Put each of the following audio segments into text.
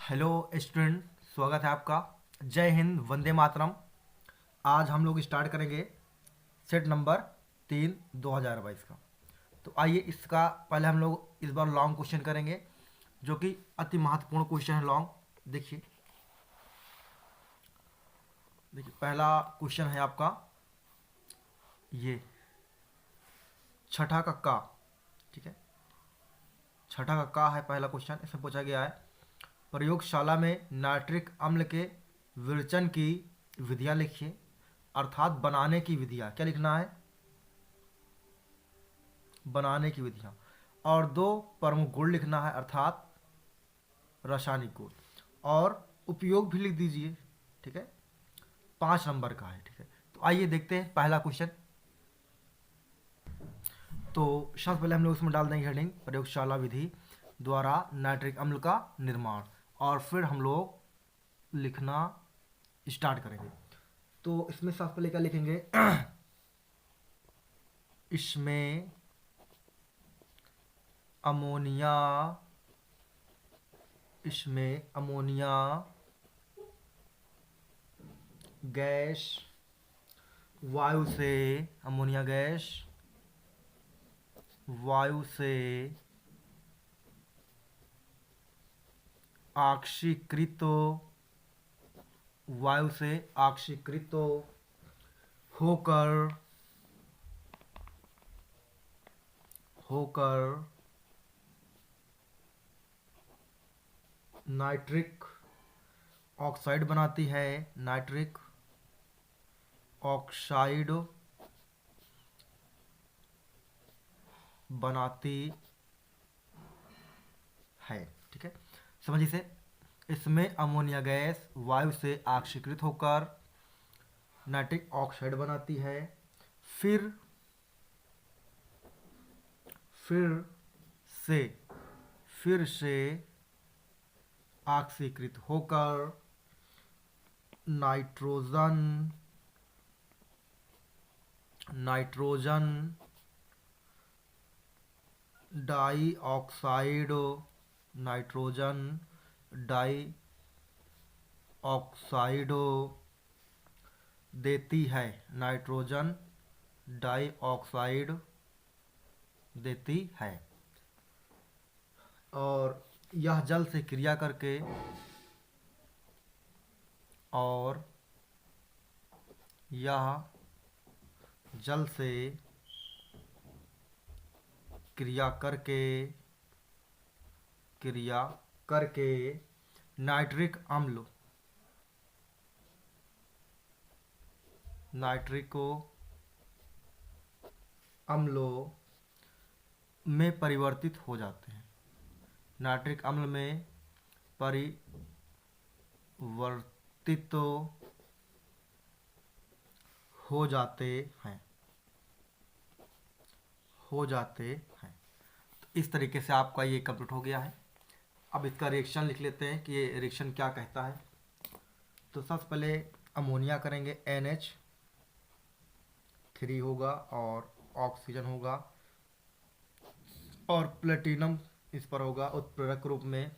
Hello student, स्वागत है आपका। जय हिंद, वंदे मातरम। आज हम लोग स्टार्ट करेंगे सेट नंबर 3 2022 का। तो आइए, इसका पहले हम लोग इस बार लॉन्ग क्वेश्चन करेंगे, जो कि अति महत्वपूर्ण क्वेश्चन है लॉन्ग। देखिए देखिए, पहला क्वेश्चन है आपका ये छठा का का। ठीक है, छठा का का है पहला क्वेश्चन। इसमें पूछा गया है, प्रयोगशाला में नाइट्रिक अम्ल के विरचन की विधियां लिखिए। अर्थात बनाने की विधियां, क्या लिखना है? बनाने की विधियां। और दो प्रमुख गुण लिखना है, अर्थात रासायनिक गुण। और उपयोग भी लिख दीजिए। ठीक है, 5 नंबर का है। ठीक है, तो आइए देखते हैं पहला क्वेश्चन। तो सबसे पहले हम लोग इसमें डाल देंगे हेडिंग, प्रयोगशाला विधि द्वारा नाइट्रिक अम्ल का निर्माण। और फिर हम लोग लिखना स्टार्ट करेंगे। तो इसमें सबसे पहले क्या लिखेंगे? इसमें अमोनिया इसमें अमोनिया गैस वायु से अमोनिया गैस वायु से ऑक्सीकृत वायु से ऑक्सीकृत होकर होकर नाइट्रिक ऑक्साइड बनाती है। नाइट्रिक ऑक्साइड बनाती है। ठीक है, समझिए इसे। इसमें अमोनिया गैस वायु से ऑक्सीकृत होकर नाइट्रिक ऑक्साइड बनाती है। फिर फिर से फिर से ऑक्सीकृत होकर nitrogen nitrogen dioxide nitrogen dioxide देती है। नाइट्रोजन डाइऑक्साइड देती है। और यह जल से क्रिया करके और यह जल से क्रिया करके क्रिया करके नाइट्रिक अम्ल नाइट्रिको अम्लों में परिवर्तित हो जाते हैं। नाइट्रिक अम्ल में परिवर्तित हो जाते हैं हो जाते हैं। तो इस तरीके से आपका ये कंप्लीट हो गया है। अब इसका रिएक्शन लिख लेते हैं कि ये रिएक्शन क्या कहता है। तो सबसे पहले अमोनिया करेंगे, NH3 होगा और ऑक्सीजन होगा और प्लेटिनम इस पर होगा उत्प्रेरक रूप में।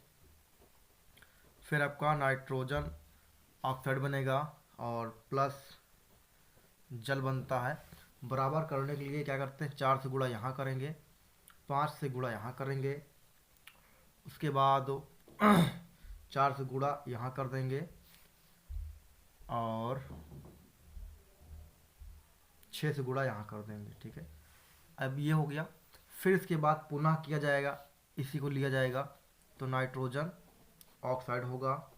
फिर आपका नाइट्रोजन ऑक्साइड बनेगा और प्लस जल बनता है। बराबर करने के लिए क्या करते हैं, 4 से गुणा यहाँ करेंगे, 5 से गुणा यहाँ करेंगे, उसके बाद 4 से गुणा यहाँ कर देंगे और 6 से गुणा यहाँ कर देंगे। ठीक है, अब ये हो गया। फिर इसके बाद पुनः किया जाएगा, इसी को लिया जाएगा। तो नाइट्रोजन ऑक्साइड होगा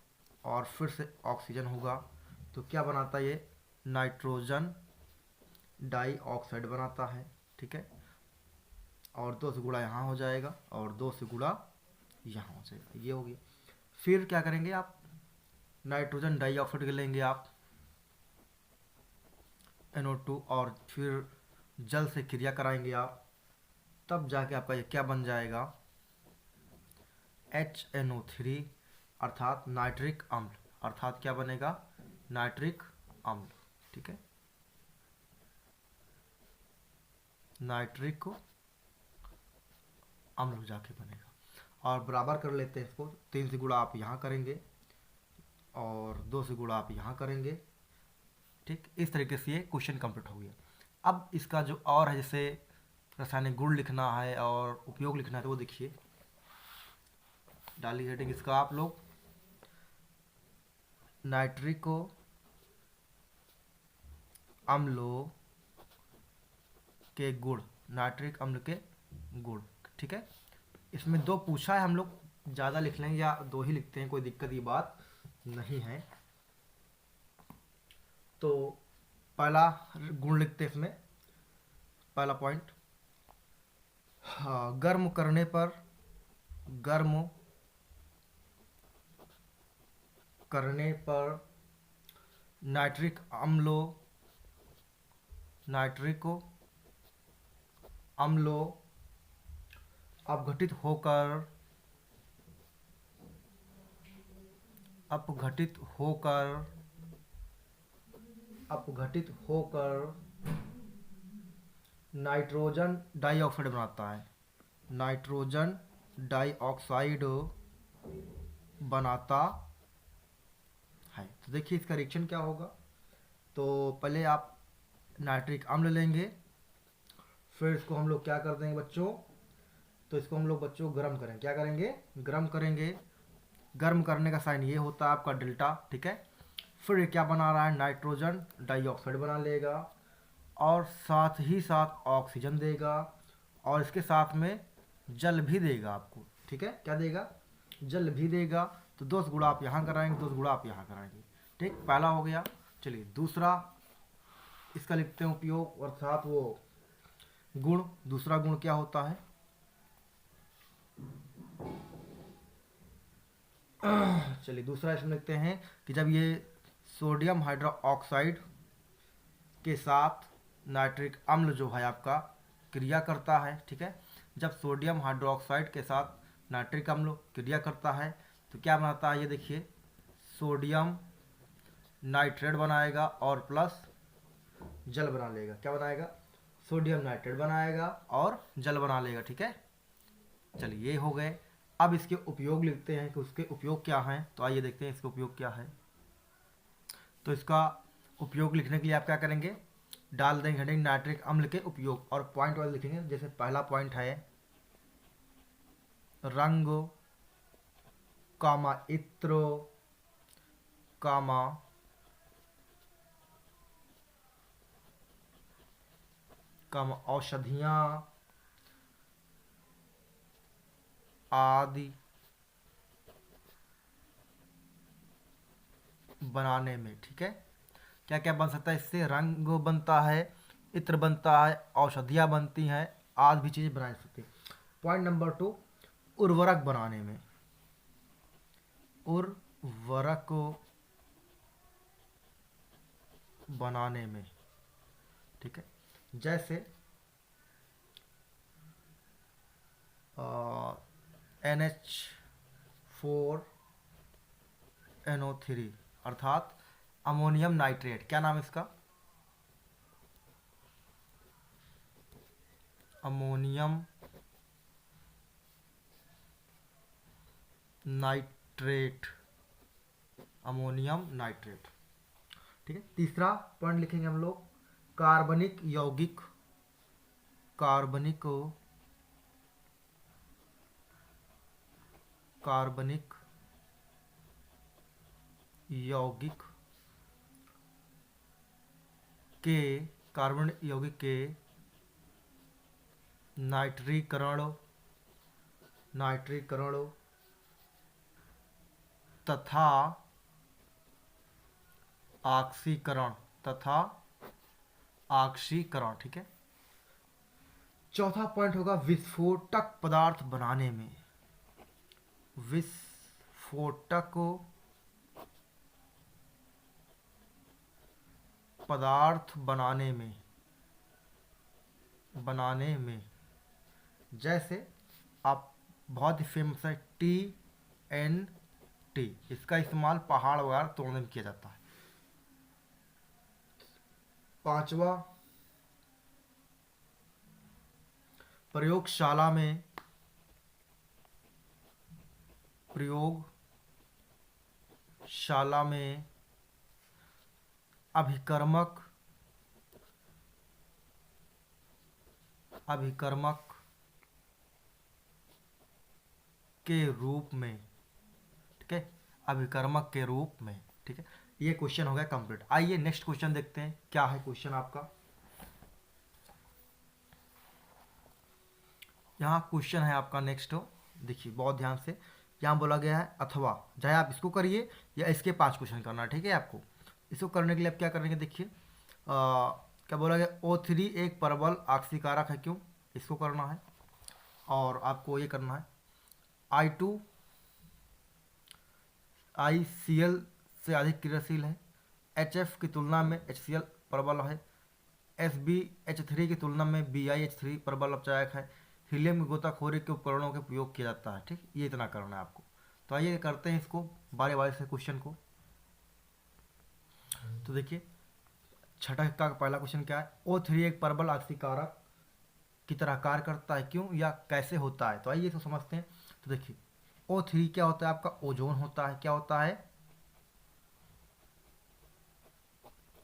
और फिर से ऑक्सीजन होगा। तो क्या बनाता है ये? नाइट्रोजन डाइऑक्साइड बनाता है। ठीक है, और 2 से गुणा यहाँ हो जाएगा और 2 से गुणा यहाँ हो जाएगा। ये हो गया। फिर क्या करेंगे आप? नाइट्रोजन डाइऑक्साइड लेंगे आप, NO2, और फिर जल से क्रिया कराएंगे आप। तब जाके आपका ये क्या बन जाएगा? HNO3, अर्थात नाइट्रिक अम्ल। अर्थात क्या बनेगा? नाइट्रिक अम्ल। ठीक है, नाइट्रिक अम्ल जाके बनेगा। और बराबर कर लेते हैं इसको। 3 से गुणा आप यहाँ करेंगे और 2 से गुणा आप यहाँ करेंगे। ठीक, इस तरीके से ये क्वेश्चन कंप्लीट हो गया। अब इसका जो और है, जैसे रासायनिक गुण लिखना है और उपयोग लिखना है, तो वो देखिए, डाली हेडिंग इसका आप लोग, नाइट्रिको अम्लों के गुण, नाइट्रिक अम्ल के गुण। ठीक है, इसमें 2 पूछा है, हम लोग ज़्यादा लिख लेंगे या 2 ही लिखते हैं, कोई दिक्कत की बात नहीं है। तो पहला गुण लिखते हैं इसमें, पहला पॉइंट, हाँ, गर्म करने पर, गर्म करने पर नाइट्रिक अम्लों, नाइट्रिको अम्लों अपघटित होकर, अपघटित होकर, अपघटित होकर नाइट्रोजन डाइऑक्साइड बनाता है, नाइट्रोजन डाइऑक्साइड बनाता है। तो देखिए इसका रिएक्शन क्या होगा। तो पहले आप नाइट्रिक अम्ल लेंगे, फिर इसको हम लोग क्या कर देंगे बच्चों, तो इसको हम लोग बच्चों गर्म करेंगे। क्या करेंगे? गर्म करेंगे। गर्म करने का साइन ये होता है आपका डेल्टा। ठीक है, फिर ये क्या बना रहा है, नाइट्रोजन डाइऑक्साइड बना लेगा और साथ ही साथ ऑक्सीजन देगा और इसके साथ में जल भी देगा आपको। ठीक है, क्या देगा? जल भी देगा। तो 2 गुणा आप यहाँ कराएंगे, 2 गुणा आप यहाँ कराएंगे। ठीक, पहला हो गया। चलिए दूसरा इसका लिखते हैं उपयोग, अर्थात वो गुण। दूसरा गुण क्या होता है, चलिए दूसरा इसमें लिखते हैं कि जब ये सोडियम हाइड्रोक्साइड के साथ नाइट्रिक अम्ल जो है आपका क्रिया करता है। ठीक है, जब सोडियम हाइड्रोक्साइड के साथ नाइट्रिक अम्ल क्रिया करता है तो क्या बनाता है, ये देखिए, सोडियम नाइट्रेट बनाएगा और प्लस जल बना लेगा। क्या बनाएगा? सोडियम नाइट्रेट बनाएगा और जल बना लेगा। ठीक है, चलिए ये हो गए। अब इसके उपयोग लिखते हैं कि उसके उपयोग क्या हैं। तो आइए देखते हैं इसके उपयोग क्या है। तो इसका उपयोग लिखने के लिए आप क्या करेंगे, डाल देंगे हेडिंग नाइट्रिक अम्ल के उपयोग और पॉइंट वाइज लिखेंगे। जैसे पहला पॉइंट है रंग, कामा इत्र, कामा कामा औषधियाँ आदि बनाने में। ठीक है, क्या क्या बन सकता है इससे? रंग बनता है, इत्र बनता है, औषधियाँ बनती हैं, आदि भी चीज़ें बना सकती हैं। पॉइंट नंबर 2, उर्वरक बनाने में, उर्वरक बनाने में। ठीक है, जैसे NH4NO3 अर्थात अमोनियम नाइट्रेट। क्या नाम है इसका? Ammonium nitrate, ammonium nitrate. ठीक है, तीसरा पॉइंट लिखेंगे हम लोग, कार्बनिक यौगिक, कार्बनिक कार्बनिक यौगिक के, कार्बन यौगिक के नाइट्रीकरण, नाइट्रीकरण तथा ऑक्सीकरण, तथा ऑक्सीकरण। ठीक है, चौथा पॉइंट होगा विस्फोटक पदार्थ बनाने में, विस्फोटक पदार्थ बनाने में, बनाने में। जैसे आप बहुत ही फेमस है TNT, इसका इस्तेमाल पहाड़ वगैरह तोड़ने में किया जाता है। पांचवा, प्रयोगशाला में, प्रयोगशाला में अभिकर्मक के रूप में, ठीक है, अभिकर्मक के रूप में, ठीक है। ये क्वेश्चन हो गया कंप्लीट। आइए नेक्स्ट क्वेश्चन देखते हैं क्या है क्वेश्चन आपका। यहाँ क्वेश्चन है आपका नेक्स्ट, देखिए बहुत ध्यान से। यहाँ बोला गया है अथवा, चाहे आप इसको करिए या इसके 5 क्वेश्चन करना, ठीक है। आपको इसको करने के लिए आप क्या करेंगे, देखिए क्या बोला गया, O3 एक प्रबल आक्सीकारक है, क्यों, इसको करना है। और आपको ये करना है I2 ICl से अधिक क्रियाशील है, HF की तुलना में HCl प्रबल है, SbH3 की तुलना में BiH3 प्रबल अपचायक है, हीलियम की गोताखोरी के उपकरणों के उपयोग किया जाता है, ठीक। ये इतना करना है आपको। तो आइए करते हैं इसको बारी बारी से क्वेश्चन को। तो देखिए छठा का पहला क्वेश्चन क्या है, O3 एक प्रबल आक्सीकारक की तरह कार्य करता है, क्यों या कैसे होता है। तो आइए इसको समझते हैं। तो देखिए O3 क्या होता है आपका, ओजोन होता है, क्या होता है,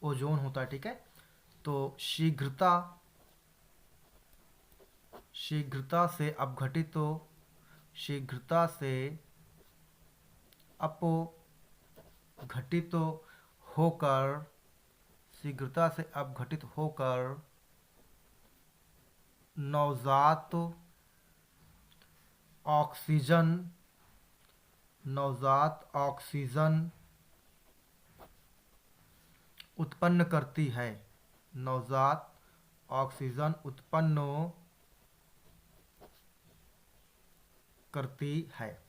ओजोन होता है, ठीक है। तो शीघ्रता से अपघटित होकर नवजात ऑक्सीजन उत्पन्न करती है, नवजात ऑक्सीजन उत्पन्न करती है,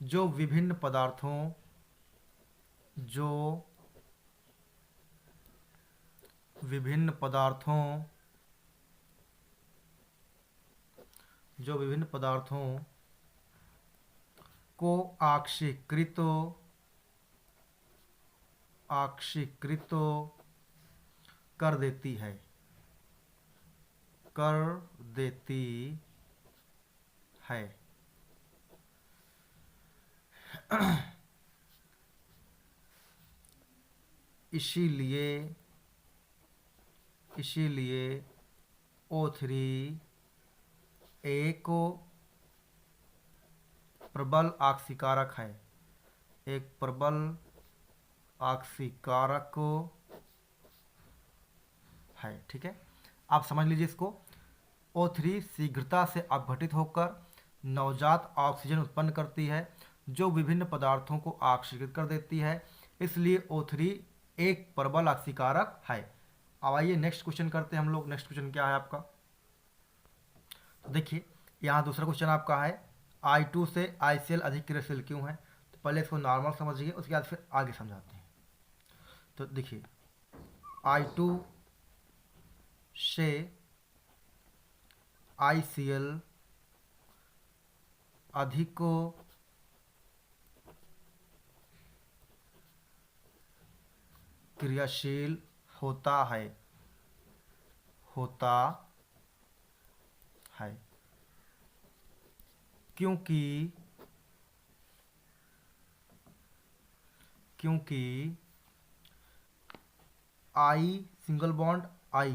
जो विभिन्न पदार्थों को आक्षीकृत कर देती है। इसीलिए O3 एक प्रबल आक्सीकारक है, ठीक है। आप समझ लीजिए इसको। O3 शीघ्रता से अपघटित होकर नवजात ऑक्सीजन उत्पन्न करती है, जो विभिन्न पदार्थों को आक्षेपित कर देती है, इसलिए O3 एक प्रबल आक्सीकारक है। अब आइए नेक्स्ट क्वेश्चन करते हैं हम लोग। नेक्स्ट क्वेश्चन क्या है आपका, तो देखिए यहाँ दूसरा क्वेश्चन आपका है I2 से ICl अधिक क्रियाशील क्यों है। तो पहले इसको नॉर्मल समझिए, उसके बाद फिर आगे समझाते हैं। तो देखिए I2 से ICl अधिक क्रियाशील होता है क्योंकि I सिंगल बॉन्ड I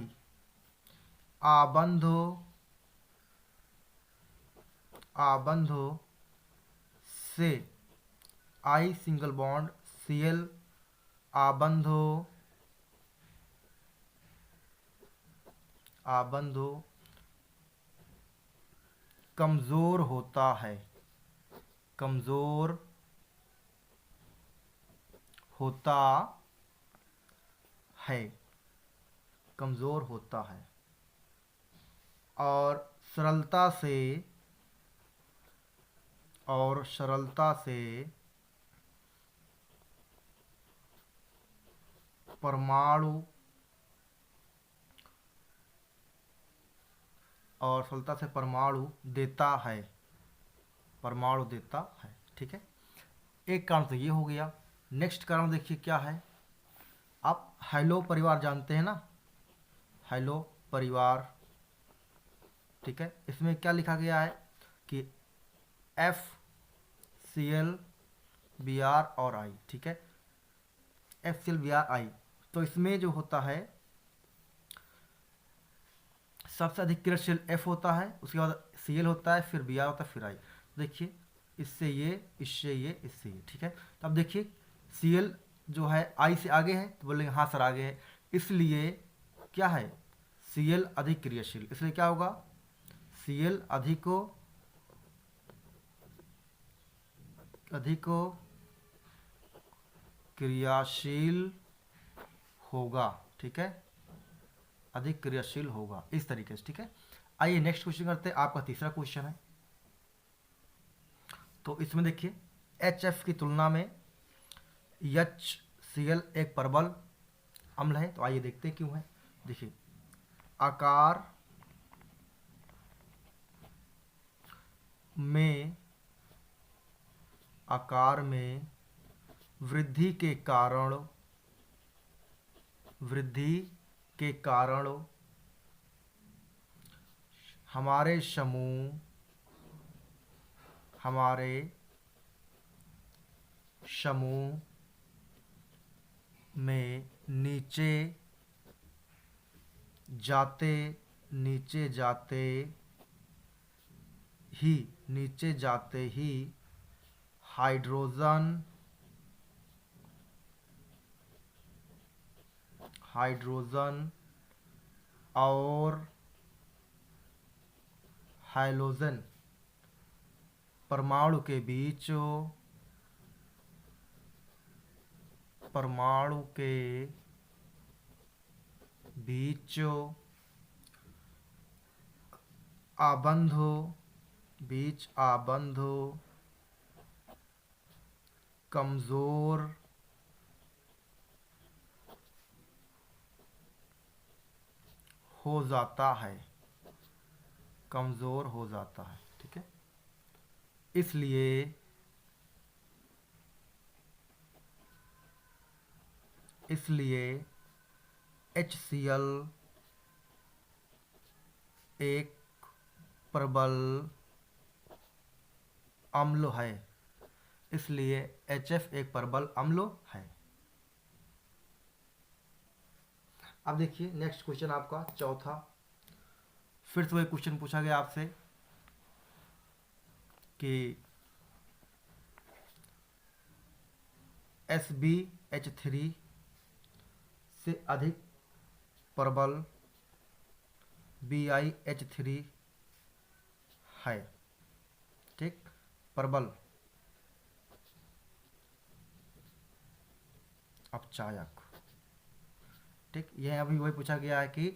आबंध से I सिंगल बॉन्ड Cl आबंध कमजोर होता है, और सरलता से परमाणु देता है, ठीक है। एक कारण तो ये हो गया। नेक्स्ट कारण देखिए क्या है, आप हैलो परिवार जानते हैं ना, हैलो परिवार, ठीक है। इसमें क्या लिखा गया है कि Cl Br और I, ठीक है, FCl Br I। तो इसमें जो होता है सबसे अधिक क्रियाशील F होता है, उसके बाद Cl होता है, फिर Br होता है, फिर I। देखिए इससे ये, इससे ये, इससे ये, ठीक है। तो अब देखिए Cl जो है I से आगे है, तो बोलेंगे हाँ सर आगे है, इसलिए क्या है, Cl अधिक क्रियाशील, इसलिए क्या होगा, Cl अधिको क्रियाशील होगा, ठीक है, अधिक क्रियाशील होगा, इस तरीके से, ठीक है। आइए नेक्स्ट क्वेश्चन करते हैं, आपका तीसरा क्वेश्चन है। तो इसमें देखिए HF की तुलना में HCl एक प्रबल अम्ल है, तो आइए देखते हैं क्यों है। देखिए आकार में वृद्धि के कारण हमारे समूह में नीचे जाते ही हाइड्रोजन और हाइलोजन परमाणु के बीच आबंधो कमजोर हो जाता है, ठीक है। इसलिए HCl एक प्रबल अम्ल है, इसलिए HF एक प्रबल अम्ल है। अब देखिए नेक्स्ट क्वेश्चन आपका चौथा, फिर से वही क्वेश्चन पूछा गया आपसे कि SbH3 से अधिक प्रबल BiH3 है, ठीक, प्रबल अपचायक, ठीक। यह अभी वही पूछा गया है कि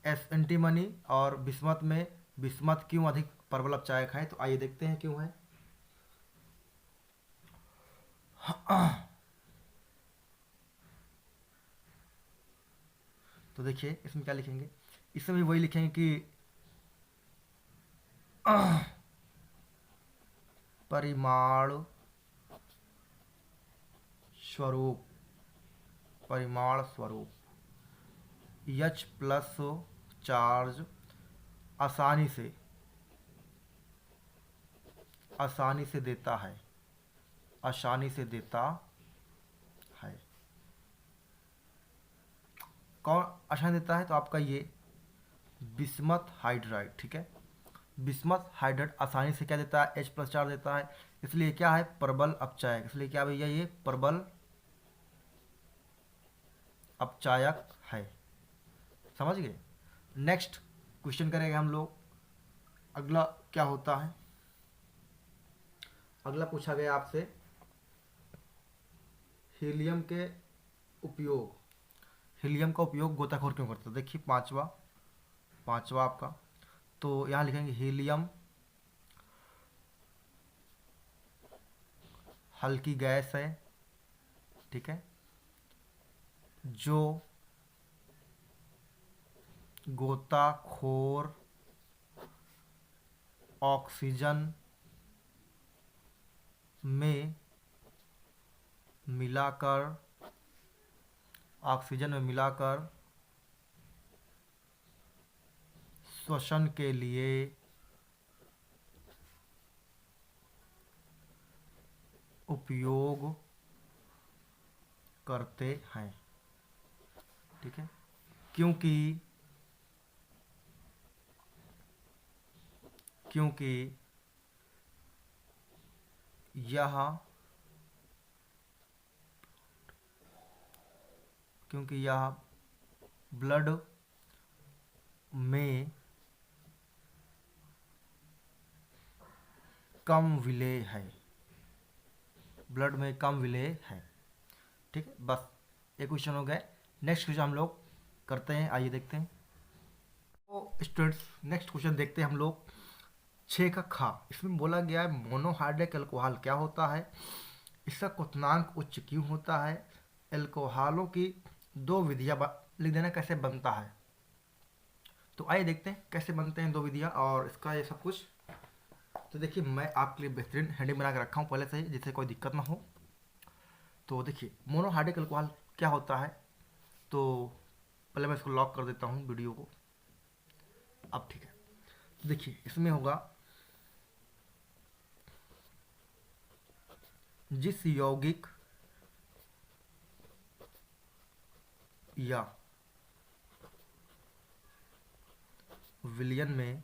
एंटीमनी और बिस्मथ में बिस्मथ क्यों अधिक प्रबल अपचायक है, तो आइए देखते हैं क्यों है। तो देखिए इसमें क्या लिखेंगे, इसमें भी वही लिखेंगे कि परिमाण स्वरूप H प्लस चार्ज आसानी से देता है, कौन आसानी देता है, तो आपका ये बिस्मथ हाइड्राइड, ठीक है। बिस्मथ हाइड्राइड आसानी से क्या देता है, H प्लस चार्ज देता है, इसलिए क्या है, प्रबल अपचायक, इसलिए क्या भैया ये प्रबल अपचायक है, समझ गए। नेक्स्ट क्वेश्चन करेंगे हम लोग, अगला क्या होता है। अगला पूछा गया आपसे हीलियम का उपयोग गोताखोर क्यों करते हैं। देखिए पांचवा आपका, तो यहाँ लिखेंगे हीलियम हल्की गैस है, ठीक है, जो गोताखोर ऑक्सीजन में मिलाकर श्वसन के लिए उपयोग करते हैं, ठीक है, क्योंकि क्योंकि यह क्योंकि यह ब्लड में कम विलेय है, ब्लड में कम विलेय है, ठीक है। बस एक क्वेश्चन हो गए। नेक्स्ट क्वेश्चन हम लोग करते हैं, आइए देखते हैं। तो स्टूडेंट्स नेक्स्ट क्वेश्चन देखते हैं हम लोग 6 का खा। इसमें बोला गया है मोनोहाइड्रिक अल्कोहल क्या होता है, इसका क्वथनांक उच्च क्यों होता है, अल्कोहलों की दो विधियां लिख देना कैसे बनता है। तो आइए देखते हैं कैसे बनते हैं दो विधियां और इसका ये सब कुछ। तो देखिए मैं आपके लिए बेहतरीन हेडिंग बना के रखा हूँ पहले से ही, जिससे कोई दिक्कत ना हो। तो देखिए मोनोहाइड्रिक अल्कोहल क्या होता है, तो पहले मैं इसको लॉक कर देता हूँ वीडियो को। अब ठीक है, तो देखिए इसमें होगा जिस यौगिक या विलयन में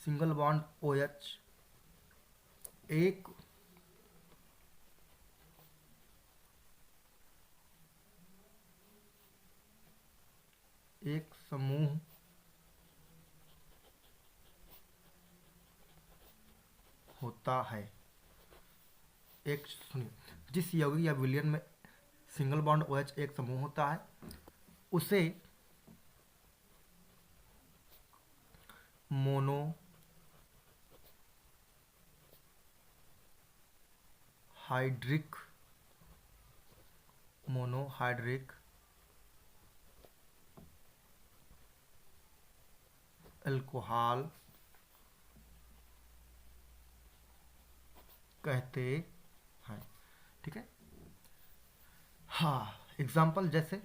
सिंगल बॉन्ड OH एक समूह होता है, एक सुनिए, जिस यौगिक या विलयन में सिंगल बॉन्ड OH एक समूह होता है उसे मोनो मोनोहाइड्रिक अल्कोहल कहते हैं, ठीक है। हाँ एग्जाम्पल जैसे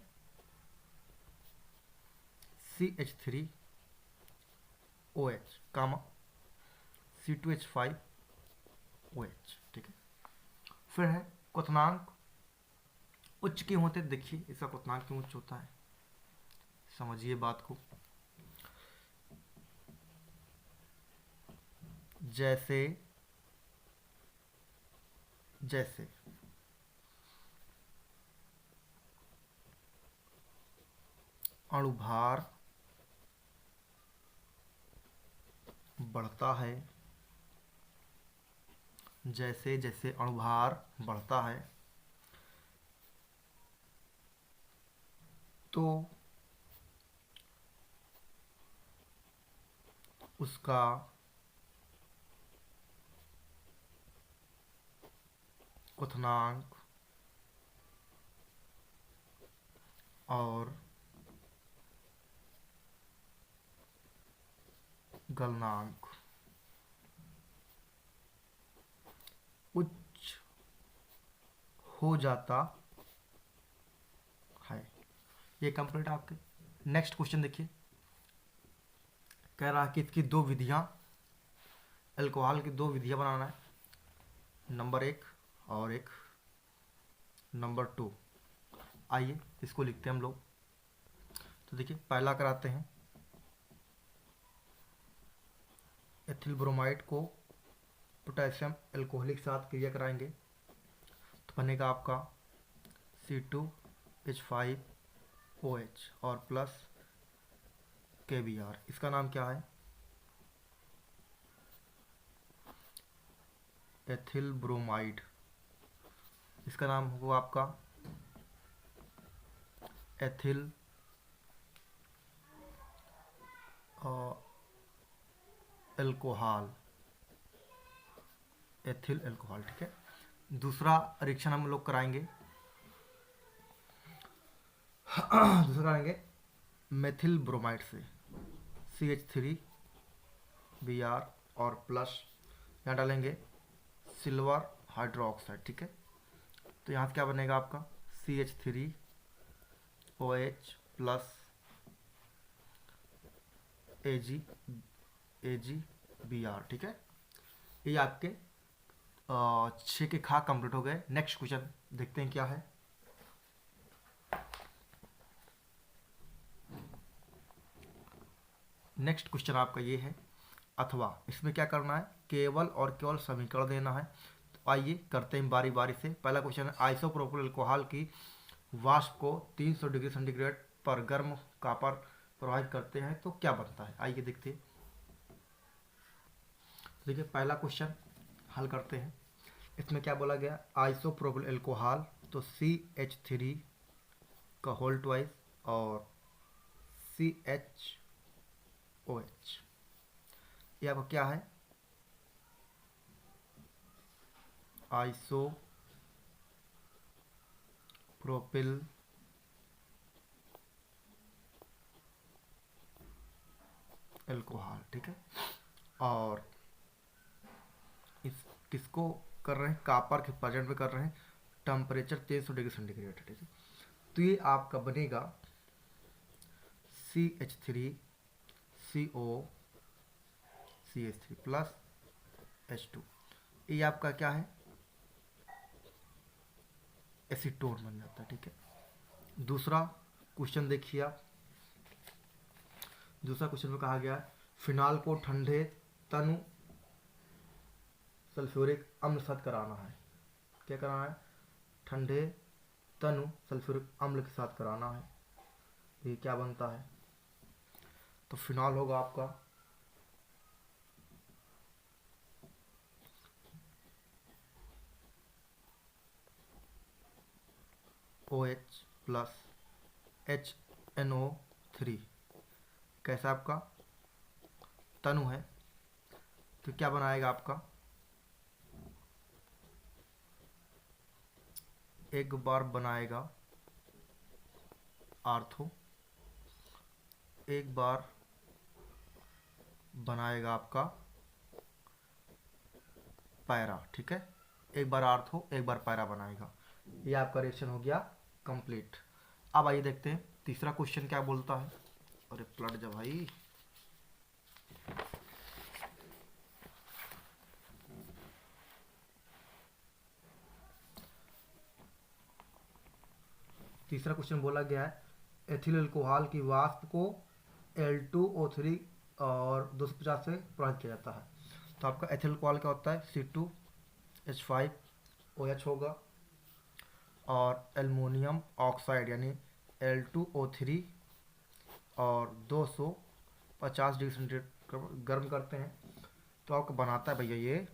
CH3OH कामा C2H5OH, ठीक है। फिर है क्वथनांक उच्च क्यों होते, देखिए इसका क्वथनांक क्यों उच्च होता है, समझिए बात को। जैसे जैसे अणुभार बढ़ता है, जैसे जैसे अणुभार बढ़ता है तो उसका क्वथनांक और गलनांक उच्च हो जाता है। ये कंप्लीट आपके। नेक्स्ट क्वेश्चन देखिए, कह रहा है कि इसकी दो विधियां, अल्कोहल की दो विधियां बनाना है, नंबर 1 और एक नंबर 2। आइए इसको लिखते हैं हम लोग। तो देखिए पहला कराते हैं, एथिल ब्रोमाइड को पोटेशियम अल्कोहलिक साथ क्रिया कराएंगे तो बनेगा आपका C2H5OH और प्लस KBr। इसका नाम क्या है, एथिल ब्रोमाइड। इसका नाम होगा आपका एथिल अल्कोहल, एथिल अल्कोहल, ठीक है। दूसरा परीक्षण हम लोग कराएंगे दूसरा कराएंगे मेथिल ब्रोमाइड से CH3Br और प्लस यहाँ डालेंगे सिल्वर हाइड्रोक्साइड, ठीक है। तो यहाँ से क्या बनेगा आपका CH3OH प्लस AgBr, ठीक है। ये आपके छः के खा कंप्लीट हो गए। नेक्स्ट क्वेश्चन देखते हैं क्या है। नेक्स्ट क्वेश्चन आपका ये है, अथवा इसमें क्या करना है, केवल और केवल समीकरण देना है। तो आइए करते हैं बारी बारी से। पहला क्वेश्चन है, आइसोप्रोपिल अल्कोहल की वाष्प को 300 डिग्री सेंटीग्रेड पर गर्म कॉपर प्रवाहित करते हैं तो क्या बनता है। आइए देखते हैं। देखिए पहला क्वेश्चन हल करते हैं। इसमें क्या बोला गया, आइसोप्रोपिल अल्कोहल, तो CH3 का होल ट्वाइस और CHOH, ये आपका क्या है, आइसोप्रोपिल अल्कोहल, ठीक है। और इस किसको कर रहे हैं, कॉपर के प्रेजेंट में कर रहे हैं, टेम्परेचर 300 डिग्री सेंटीग्रेड, ठीक है। तो ये आपका बनेगा CH3CO CH3 प्लस H2, ये आपका क्या है, एसीटोन बन जाता है, ठीक है। दूसरा क्वेश्चन देखिए आप। दूसरा क्वेश्चन में कहा गया है, फिनाल को ठंडे तनु सल्फ्यूरिक अम्ल के साथ कराना है। क्या कराना है, ठंडे तनु सल्फ्यूरिक अम्ल के साथ कराना है। ये क्या बनता है, तो फिनॉल होगा आपका OH प्लस HNO3। कैसा आपका तनु है तो क्या बनाएगा आपका, एक बार बनाएगा आर्थो, एक बार बनाएगा आपका पैरा, ठीक है। एक बार आर्थो एक बार पैरा बनाएगा। ये आपका रिएक्शन हो गया कंप्लीट। अब आइए देखते हैं तीसरा क्वेश्चन क्या बोलता है। अरे पलट जा भाई। तीसरा क्वेश्चन बोला गया है, एथिल अल्कोहल की वाष्प को L2O3 और 250 से प्रभावित किया जाता है। तो आपका एथिल अल्कोहल क्या होता है, C2H5OH होगा, और एल्युमिनियम ऑक्साइड यानी L2O3 और 250 डिग्री सेंटीग्रेड गर्म करते हैं तो आपका बनाता है भैया ये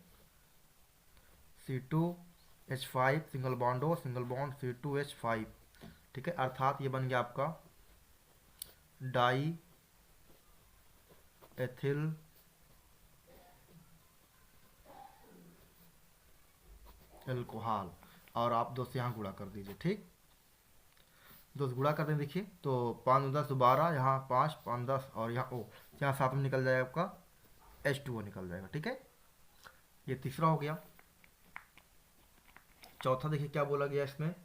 C2H5 सिंगल बॉन्ड हो, सिंगल बॉन्ड C2H5, ठीक है। अर्थात ये बन गया आपका डाई एथिल अल्कोहल, और आप दो से यहाँ गुणा कर दीजिए, ठीक। दो से गुणा कर दें, देखिए तो 5 10 12, यहाँ 5 5 10 और यहाँ ओ, यहाँ 7 में निकल जाएगा आपका H2O निकल जाएगा, ठीक है। ये तीसरा हो गया। चौथा देखिए क्या बोला गया इसमें,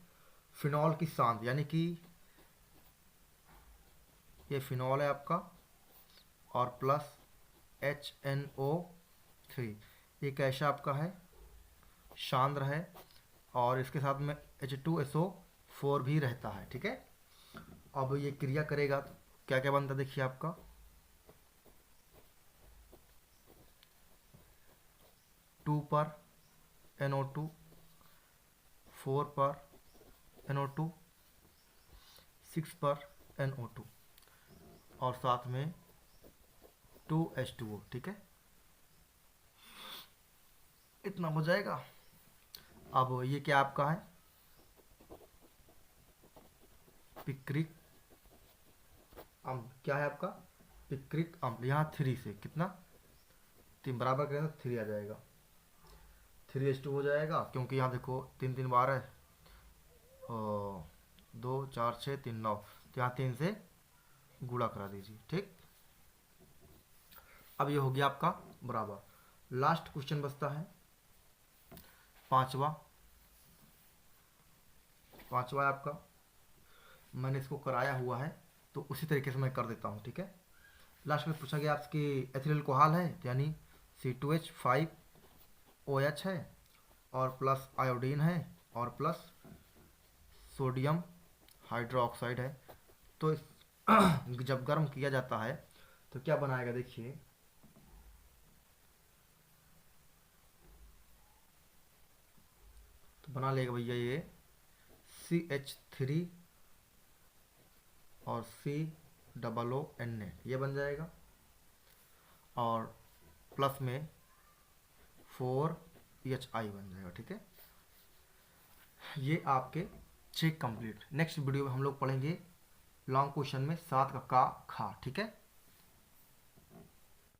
फिनॉल की सांद्र, यानी कि ये फिनॉल है आपका और प्लस HNO3, ये कैसा आपका है, सांद्र है, और इसके साथ में H2SO4 भी रहता है, ठीक है। अब ये क्रिया करेगा तो क्या क्या बनता है, देखिए आपका 2 पर NO2, 4 पर NO2, 6 पर NO2 और साथ में 2H2O, ठीक है। इतना हो जाएगा। अब ये क्या आपका है, पिक्रिक अम्ल, क्या है आपका पिक्रिक अम्ल। यहाँ 3 से कितना 3 बराबर करें तो 3 आ जाएगा, 3H2 हो जाएगा, क्योंकि यहाँ देखो 3 3 12 है, 2 4 6 3 9, तो यहाँ 3 से गुणा करा दीजिए, ठीक। अब ये हो गया आपका बराबर। लास्ट क्वेश्चन बचता है पांचवा है आपका, मैंने इसको कराया हुआ है तो उसी तरीके से मैं कर देता हूँ, ठीक है। लास्ट में पूछा गया आपकी एथिल अल्कोहल है, यानी C2H5OH है, और प्लस आयोडीन है और प्लस सोडियम हाइड्रोक्साइड है। तो जब गर्म किया जाता है तो क्या बनाएगा, देखिए तो बना लेगा भैया ये CH3 और COO ये बन जाएगा, और प्लस में 4HI बन जाएगा। ठीक है, ये आपके चेक कंप्लीट। नेक्स्ट वीडियो में हम लोग पढ़ेंगे लॉन्ग क्वेश्चन में 7 का खा। ठीक है।